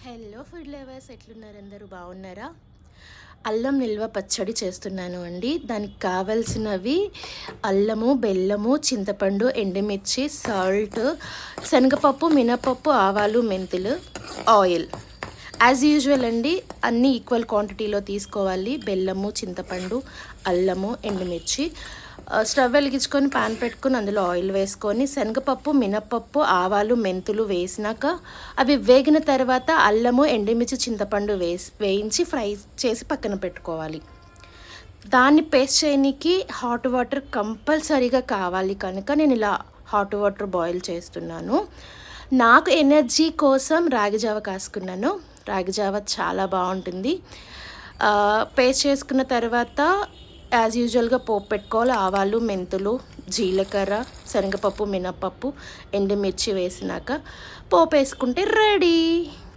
Hello food lovers, ఎట్లున్నారు? అందరూ బాగున్నారా? అల్లం నిల్వ పచ్చడి చేస్తున్నాను అండి. దానికి కావాల్సినవి అల్లము, బెల్లము, చింతపండు, ఎండుమిర్చి, సాల్ట్, శనగపప్పు, మినపప్పు, ఆవాలు, మెంతులు, ఆయిల్. యాజ్ యూజువల్ అండి, అన్నీ ఈక్వల్ క్వాంటిటీలో తీసుకోవాలి. బెల్లము, చింతపండు, అల్లము, ఎండుమిర్చి. స్టవ్ వెలిగించుకొని పాన్ పెట్టుకొని అందులో ఆయిల్ వేసుకొని శనగపప్పు, మినపప్పు, ఆవాలు, మెంతులు వేసినాక అవి వేగిన తర్వాత అల్లము, ఎండుమిర్చి, చింతపండు వేయించి ఫ్రై చేసి పక్కన పెట్టుకోవాలి. దాన్ని పేస్ట్ చేయడానికి హాట్ వాటర్ కంపల్సరీగా కావాలి కనుక నేను ఇలా హాట్ వాటర్ బాయిల్ చేస్తున్నాను. నాకు ఎనర్జీ కోసం రాగిజావ కాసుకున్నాను. రాగిజావ చాలా బాగుంటుంది. పేస్ట్ చేసుకున్న తర్వాత యాజ్ యూజువల్గా పోపు పెట్టుకోవాలి. ఆవాలు, మెంతులు, జీలకర్ర, శనగపప్పు, మినపప్పు, ఎండుమిర్చి వేసినాక పోపు వేసుకుంటే రెడీ.